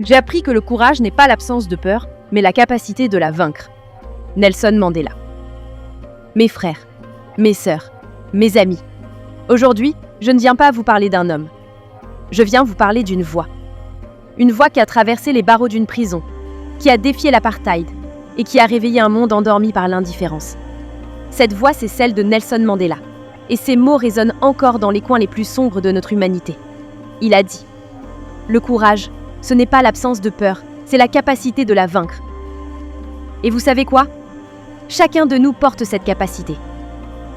J'ai appris que le courage n'est pas l'absence de peur, mais la capacité de la vaincre. Nelson Mandela. Mes frères, mes sœurs, mes amis. Aujourd'hui, je ne viens pas vous parler d'un homme. Je viens vous parler d'une voix. Une voix qui a traversé les barreaux d'une prison, qui a défié l'apartheid et qui a réveillé un monde endormi par l'indifférence. Cette voix, c'est celle de Nelson Mandela. Et ces mots résonnent encore dans les coins les plus sombres de notre humanité. Il a dit « Le courage, ce n'est pas l'absence de peur, c'est la capacité de la vaincre. » Et vous savez quoi ? Chacun de nous porte cette capacité.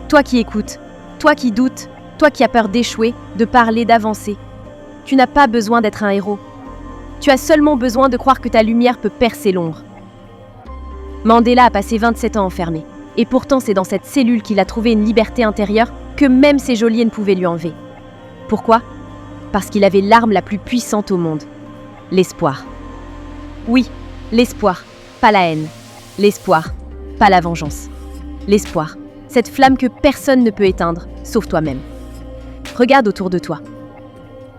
Toi qui écoutes, toi qui doutes, toi qui as peur d'échouer, de parler, d'avancer. Tu n'as pas besoin d'être un héros. Tu as seulement besoin de croire que ta lumière peut percer l'ombre. Mandela a passé 27 ans enfermé. Et pourtant, c'est dans cette cellule qu'il a trouvé une liberté intérieure que même ses geôliers ne pouvaient lui enlever. Pourquoi ? Parce qu'il avait l'arme la plus puissante au monde. L'espoir. Oui, l'espoir, pas la haine. L'espoir, pas la vengeance. L'espoir, cette flamme que personne ne peut éteindre, sauf toi-même. Regarde autour de toi.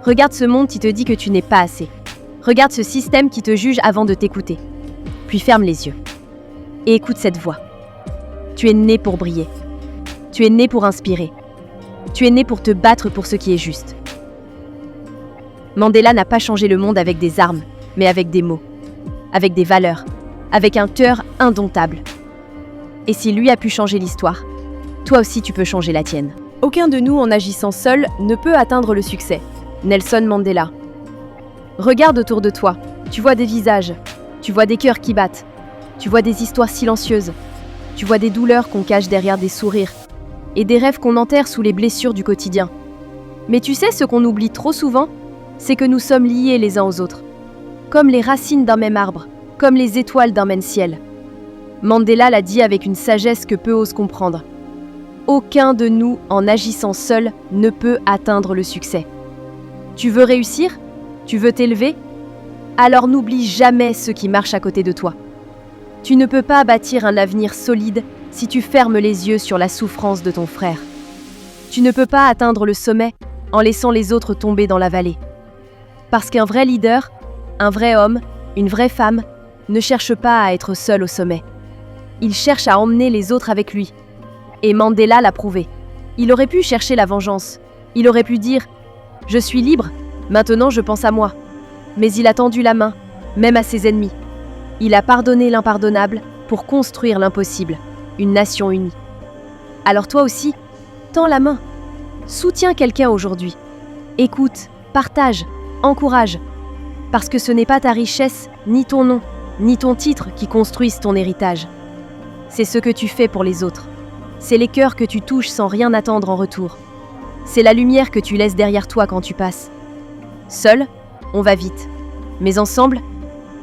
Regarde ce monde qui te dit que tu n'es pas assez. Regarde ce système qui te juge avant de t'écouter. Puis ferme les yeux. Et écoute cette voix. Tu es né pour briller. Tu es né pour inspirer. Tu es né pour te battre pour ce qui est juste. Mandela n'a pas changé le monde avec des armes, mais avec des mots, avec des valeurs, avec un cœur indomptable. Et si lui a pu changer l'histoire, toi aussi tu peux changer la tienne. Aucun de nous, en agissant seul, ne peut atteindre le succès. Nelson Mandela. Regarde autour de toi, tu vois des visages, tu vois des cœurs qui battent, tu vois des histoires silencieuses, tu vois des douleurs qu'on cache derrière des sourires, et des rêves qu'on enterre sous les blessures du quotidien. Mais tu sais ce qu'on oublie trop souvent ? C'est que nous sommes liés les uns aux autres. Comme les racines d'un même arbre, comme les étoiles d'un même ciel. Mandela l'a dit avec une sagesse que peu osent comprendre. Aucun de nous, en agissant seul, ne peut atteindre le succès. Tu veux réussir ? Tu veux t'élever ? Alors n'oublie jamais ceux qui marchent à côté de toi. Tu ne peux pas bâtir un avenir solide si tu fermes les yeux sur la souffrance de ton frère. Tu ne peux pas atteindre le sommet en laissant les autres tomber dans la vallée. Parce qu'un vrai leader, un vrai homme, une vraie femme, ne cherche pas à être seul au sommet. Il cherche à emmener les autres avec lui. Et Mandela l'a prouvé. Il aurait pu chercher la vengeance. Il aurait pu dire « Je suis libre, maintenant je pense à moi ». Mais il a tendu la main, même à ses ennemis. Il a pardonné l'impardonnable pour construire l'impossible, une nation unie. Alors toi aussi, tends la main. Soutiens quelqu'un aujourd'hui. Écoute, partage, encourage. Parce que ce n'est pas ta richesse, ni ton nom, ni ton titre qui construisent ton héritage. C'est ce que tu fais pour les autres. C'est les cœurs que tu touches sans rien attendre en retour. C'est la lumière que tu laisses derrière toi quand tu passes. Seul, on va vite. Mais ensemble,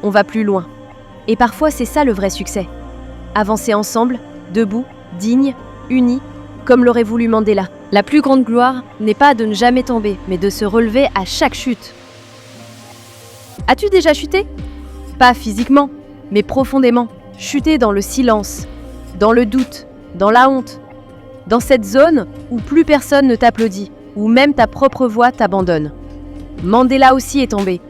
on va plus loin. Et parfois, c'est ça le vrai succès. Avancer ensemble, debout, dignes, unis, comme l'aurait voulu Mandela. La plus grande gloire n'est pas de ne jamais tomber, mais de se relever à chaque chute. As-tu déjà chuté ? Pas physiquement, mais profondément. Chuté dans le silence, dans le doute, dans la honte. Dans cette zone où plus personne ne t'applaudit, où même ta propre voix t'abandonne. Mandela aussi est tombé.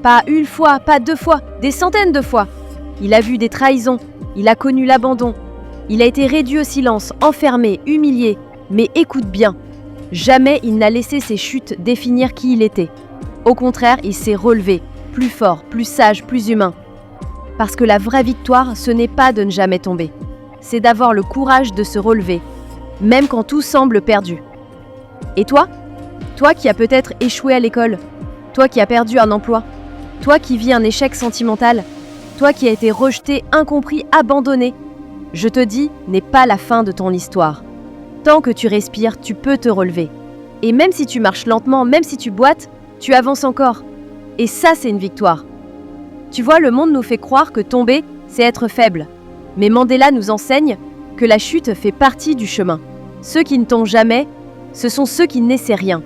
Pas une fois, pas deux fois, des centaines de fois. Il a vu des trahisons, il a connu l'abandon. Il a été réduit au silence, enfermé, humilié. Mais écoute bien, jamais il n'a laissé ses chutes définir qui il était. Au contraire, il s'est relevé, plus fort, plus sage, plus humain. Parce que la vraie victoire, ce n'est pas de ne jamais tomber. C'est d'avoir le courage de se relever, même quand tout semble perdu. Et toi ? Toi qui as peut-être échoué à l'école, toi qui as perdu un emploi, toi qui vis un échec sentimental, toi qui as été rejeté, incompris, abandonné, je te dis, n'est pas la fin de ton histoire. Tant que tu respires, tu peux te relever. Et même si tu marches lentement, même si tu boites, tu avances encore. Et ça, c'est une victoire. Tu vois, le monde nous fait croire que tomber, c'est être faible. Mais Mandela nous enseigne que la chute fait partie du chemin. Ceux qui ne tombent jamais, ce sont ceux qui n'essaient rien.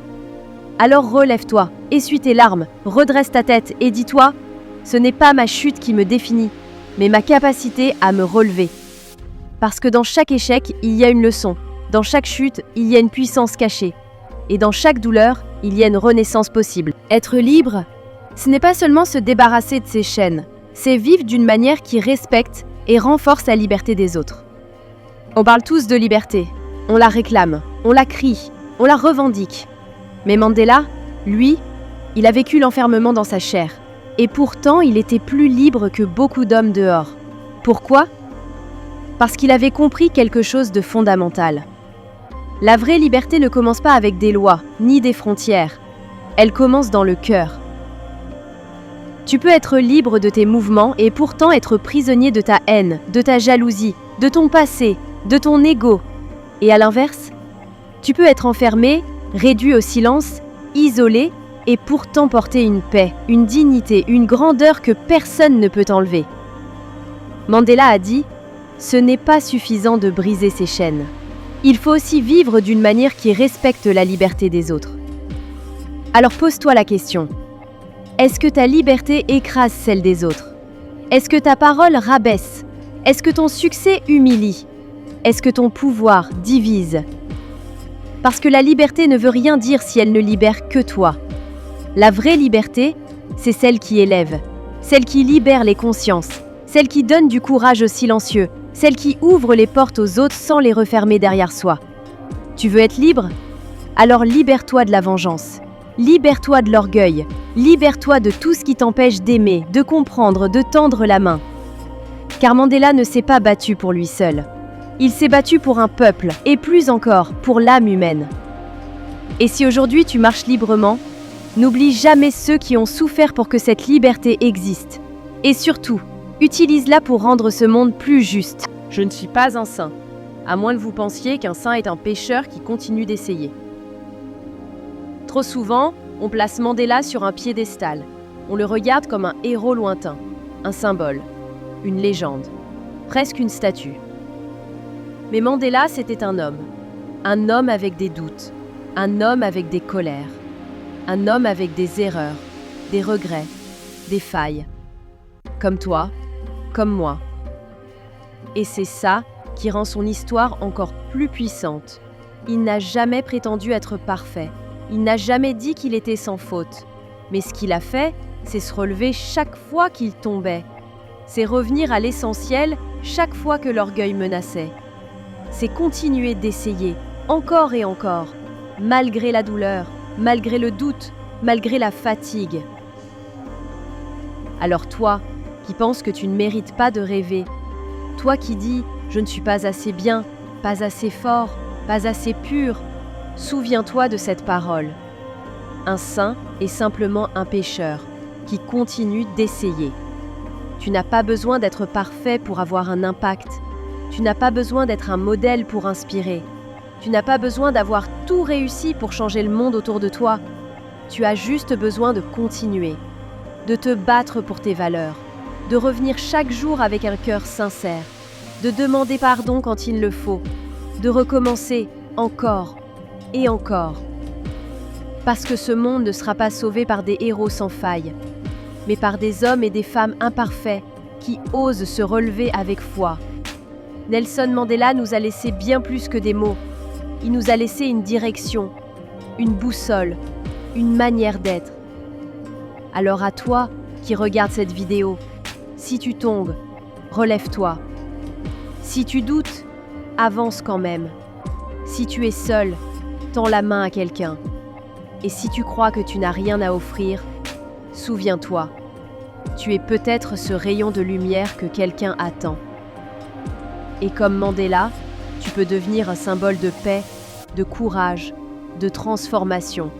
Alors relève-toi, essuie tes larmes, redresse ta tête et dis-toi, ce n'est pas ma chute qui me définit, mais ma capacité à me relever. Parce que dans chaque échec, il y a une leçon. Dans chaque chute, il y a une puissance cachée. Et dans chaque douleur, il y a une renaissance possible. Être libre, Ce n'est pas seulement se débarrasser de ses chaînes, c'est vivre d'une manière qui respecte et renforce la liberté des autres. On parle tous de liberté, on la réclame, on la crie, on la revendique. Mais Mandela, lui, il a vécu l'enfermement dans sa chair. Et pourtant, il était plus libre que beaucoup d'hommes dehors. Pourquoi ? Parce qu'il avait compris quelque chose de fondamental. La vraie liberté ne commence pas avec des lois, ni des frontières. Elle commence dans le cœur. Tu peux être libre de tes mouvements et pourtant être prisonnier de ta haine, de ta jalousie, de ton passé, de ton ego. Et à l'inverse, tu peux être enfermé, réduit au silence, isolé, et pourtant porter une paix, une dignité, une grandeur que personne ne peut enlever. Mandela a dit « Ce n'est pas suffisant de briser ses chaînes. Il faut aussi vivre d'une manière qui respecte la liberté des autres. » Alors pose-toi la question. Est-ce que ta liberté écrase celle des autres? Est-ce que ta parole rabaisse? Est-ce que ton succès humilie? Est-ce que ton pouvoir divise? Parce que la liberté ne veut rien dire si elle ne libère que toi. La vraie liberté, c'est celle qui élève, celle qui libère les consciences, celle qui donne du courage aux silencieux, celle qui ouvre les portes aux autres sans les refermer derrière soi. Tu veux être libre? Alors libère-toi de la vengeance, libère-toi de l'orgueil, libère-toi de tout ce qui t'empêche d'aimer, de comprendre, de tendre la main. Car Mandela ne s'est pas battu pour lui seul. Il s'est battu pour un peuple, et plus encore, pour l'âme humaine. Et si aujourd'hui tu marches librement, n'oublie jamais ceux qui ont souffert pour que cette liberté existe. Et surtout, utilise-la pour rendre ce monde plus juste. Je ne suis pas un saint, à moins que vous pensiez qu'un saint est un pécheur qui continue d'essayer. Trop souvent, on place Mandela sur un piédestal. On le regarde comme un héros lointain, un symbole, une légende, presque une statue. Mais Mandela, c'était un homme avec des doutes, un homme avec des colères. Un homme avec des erreurs, des regrets, des failles. Comme toi, comme moi. Et c'est ça qui rend son histoire encore plus puissante. Il n'a jamais prétendu être parfait. Il n'a jamais dit qu'il était sans faute. Mais ce qu'il a fait, c'est se relever chaque fois qu'il tombait. C'est revenir à l'essentiel chaque fois que l'orgueil menaçait. C'est continuer d'essayer, encore et encore, malgré la douleur, malgré le doute, malgré la fatigue. Alors toi, qui penses que tu ne mérites pas de rêver, toi qui dis « je ne suis pas assez bien, pas assez fort, pas assez pur », souviens-toi de cette parole. Un saint est simplement un pécheur qui continue d'essayer. Tu n'as pas besoin d'être parfait pour avoir un impact. Tu n'as pas besoin d'être un modèle pour inspirer. Tu n'as pas besoin d'avoir tout réussi pour changer le monde autour de toi. Tu as juste besoin de continuer, de te battre pour tes valeurs, de revenir chaque jour avec un cœur sincère, de demander pardon quand il le faut, de recommencer encore et encore. Parce que ce monde ne sera pas sauvé par des héros sans faille, mais par des hommes et des femmes imparfaits qui osent se relever avec foi. Nelson Mandela nous a laissé bien plus que des mots. Il nous a laissé une direction, une boussole, une manière d'être. Alors à toi qui regardes cette vidéo, si tu tombes, relève-toi. Si tu doutes, avance quand même. Si tu es seul, tends la main à quelqu'un. Et si tu crois que tu n'as rien à offrir, souviens-toi, tu es peut-être ce rayon de lumière que quelqu'un attend. Et comme Mandela, tu peux devenir un symbole de paix, de courage, de transformation.